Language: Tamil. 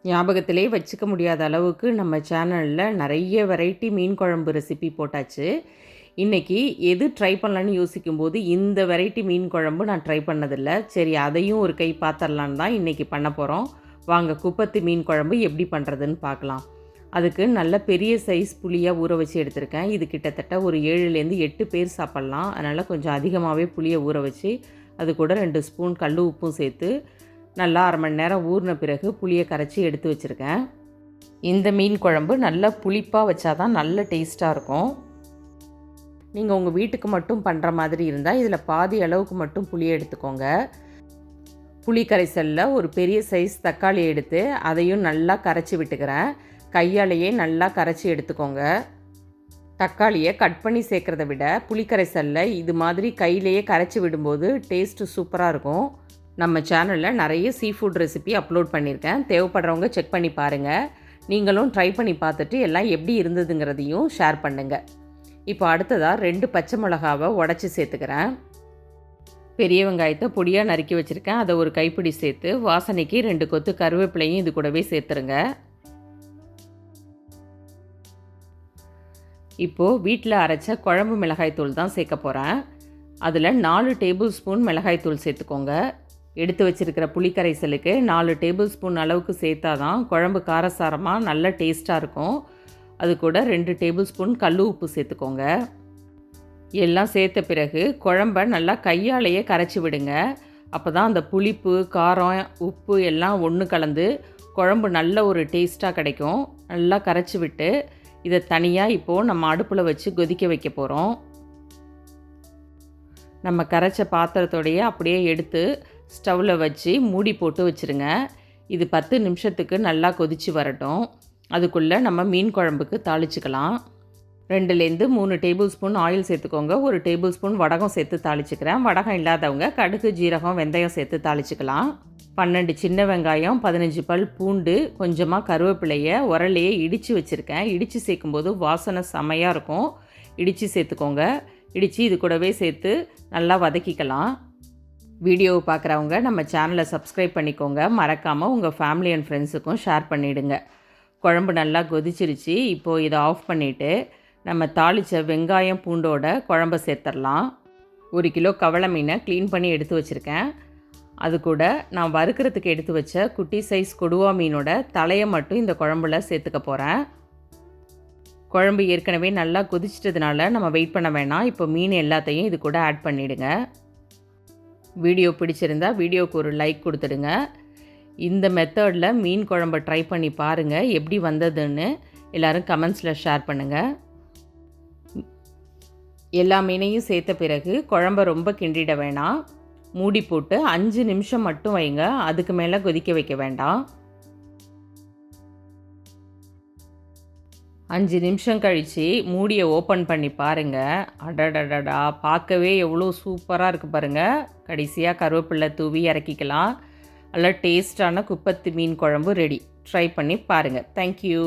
ஞாபகத்திலே வச்சுக்க முடியாத அளவுக்கு நம்ம சேனலில் நிறைய வெரைட்டி மீன் குழம்பு ரெசிபி போட்டாச்சு. இன்றைக்கி எது ட்ரை பண்ணலான்னு யோசிக்கும்போது இந்த வெரைட்டி மீன் குழம்பு நான் ட்ரை பண்ணதில்லை. சரி, அதையும் ஒரு கை பார்த்துடலான்னு தான் இன்றைக்கி பண்ண போகிறோம். வாங்க, குப்பத்து மீன் குழம்பு எப்படி பண்ணுறதுன்னு பார்க்கலாம். அதுக்கு நல்ல பெரிய சைஸ் புளியாக ஊற வச்சு எடுத்திருக்கேன். இது கிட்டத்தட்ட ஒரு 7லேருந்து 8 பேர் சாப்பிட்லாம். அதனால் கொஞ்சம் அதிகமாகவே புளியை ஊற வச்சு அது கூட 2 ஸ்பூன் கல் உப்பும் சேர்த்து நல்லா 1/2 மணி நேரம் ஊறின பிறகு புளியை கரைச்சி எடுத்து வச்சுருக்கேன். இந்த மீன் குழம்பு நல்லா புளிப்பாக வச்சா தான் நல்ல டேஸ்ட்டாக இருக்கும். நீங்கள் உங்கள் வீட்டுக்கு மட்டும் பண்ணுற மாதிரி இருந்தால் இதில் பாதி அளவுக்கு மட்டும் புளியை எடுத்துக்கோங்க. புளி கரைசலில் ஒரு பெரிய சைஸ் தக்காளி எடுத்து அதையும் நல்லா கரைச்சி விட்டுக்கிறேன். கையாலேயே நல்லா கரைச்சி எடுத்துக்கோங்க. தக்காளியை கட் பண்ணி சேர்க்குறத விட புளி கரைசலில் இது மாதிரி கையிலேயே கரைச்சி விடும்போது டேஸ்ட்டு சூப்பராக இருக்கும். நம்ம சேனலில் நிறைய சீ ஃபுட் ரெசிபி அப்லோட் பண்ணியிருக்கேன். தேவைப்படுறவங்க செக் பண்ணி பாருங்கள். நீங்களும் ட்ரை பண்ணி பார்த்துட்டு எல்லாம் எப்படி இருந்ததுங்கிறதையும் ஷேர் பண்ணுங்கள். இப்போ அடுத்ததாக 2 பச்சை மிளகாவை உடச்சி சேர்த்துக்கிறேன். பெரிய வெங்காயத்தை பொடியாக நறுக்கி வச்சுருக்கேன். அதை ஒரு கைப்பிடி சேர்த்து வாசனைக்கு 2 கொத்து கருவேப்பிலையும் இது கூடவே சேர்த்துருங்க. இப்போது வீட்டில் அரைச்ச குழம்பு மிளகாய்த்தூள் தான் சேர்க்க போகிறேன். அதில் 4 டேபிள் ஸ்பூன் மிளகாய்த்தூள் சேர்த்துக்கோங்க. எடுத்து வச்சுருக்கிற புளிக்கரைசலுக்கு 4 டேபிள் ஸ்பூன் அளவுக்கு சேர்த்தா தான் குழம்பு காரசாரமாக நல்ல டேஸ்ட்டாக இருக்கும். அது கூட 2 டேபிள் ஸ்பூன் கல் உப்பு சேர்த்துக்கோங்க. எல்லாம் சேர்த்த பிறகு குழம்ப நல்லா கையாலேயே கரைச்சி விடுங்க. அப்போ தான் அந்த புளிப்பு, காரம், உப்பு எல்லாம் ஒன்று கலந்து குழம்பு நல்ல ஒரு டேஸ்ட்டாக கிடைக்கும். நல்லா கரைச்சி விட்டு இதை தனியாக இப்போது நம்ம அடுப்பில் வச்சு கொதிக்க வைக்க போகிறோம். நம்ம கரைச்ச பாத்திரத்தோடையே அப்படியே எடுத்து ஸ்டவ்வில் வச்சு மூடி போட்டு வச்சுருங்க. இது 10 நிமிஷத்துக்கு நல்லா கொதித்து வரட்டும். அதுக்குள்ளே நம்ம மீன் குழம்புக்கு தாளிச்சிக்கலாம். 2லேருந்து 3 டேபிள் ஸ்பூன் ஆயில் சேர்த்துக்கோங்க. 1 டேபிள் ஸ்பூன் வடகம் சேர்த்து தாளிச்சிக்கிறேன். வடகம் இல்லாதவங்க கடுகு, ஜீரகம், வெந்தயம் சேர்த்து தாளிச்சிக்கலாம். 12 சின்ன வெங்காயம், 15 பல் பூண்டு, கொஞ்சமாக கருவேப்பிலையை உரலையே இடித்து வச்சுருக்கேன். இடித்து சேர்க்கும்போது வாசனை செமையாக இருக்கும். இடித்து சேர்த்துக்கோங்க. இடித்து இது கூடவே சேர்த்து நல்லா வதக்கிக்கலாம். வீடியோவை பார்க்குறவங்க நம்ம சேனலை சப்ஸ்கிரைப் பண்ணிக்கோங்க. மறக்காமல் உங்கள் ஃபேமிலி அண்ட் ஃப்ரெண்ட்ஸுக்கும் ஷேர் பண்ணிவிடுங்க. குழம்பு நல்லா கொதிச்சிருச்சு. இப்போது இதை ஆஃப் பண்ணிவிட்டு நம்ம தாளித்த வெங்காயம் பூண்டோட குழம்ப சேர்த்துடலாம். 1 கிலோ கவளை மீனை க்ளீன் பண்ணி எடுத்து வச்சுருக்கேன். அது கூட நான் வறுக்கிறதுக்கு எடுத்து வச்ச குட்டி சைஸ் கொடுவா மீனோட தலையை மட்டும் இந்த குழம்புல சேர்த்துக்க போகிறேன். குழம்பு ஏற்கனவே நல்லா கொதிச்சிட்டதுனால நம்ம வெயிட் பண்ண வேணாம். இப்போ மீன் எல்லாத்தையும் இது கூட ஆட் பண்ணிவிடுங்க. வீடியோ பிடிச்சிருந்தா வீடியோவுக்கு ஒரு லைக் கொடுத்துடுங்க. இந்த மெத்தடில் மீன் குழம்பை ட்ரை பண்ணி பாருங்கள். எப்படி வந்ததுன்னு எல்லோரும் கமெண்ட்ஸில் ஷேர் பண்ணுங்கள். எல்லா மீனையும் சேர்த்த பிறகு குழம்ப ரொம்ப கிண்டிட வேணாம். மூடி போட்டு 5 நிமிஷம் மட்டும் வைங்க. அதுக்கு மேலே கொதிக்க வைக்க வேண்டாம். 5 நிமிஷம் கழித்து மூடியை ஓப்பன் பண்ணி பாருங்கள். அடடடடா, பார்க்கவே எவ்வளோ சூப்பராக இருக்குது பாருங்கள். கடைசியாக கருவேப்பிலை தூவி இறக்கிக்கலாம். நல்லா டேஸ்டான குப்பத்து மீன் குழம்பு ரெடி. ட்ரை பண்ணி பாருங்கள். தேங்க்யூ.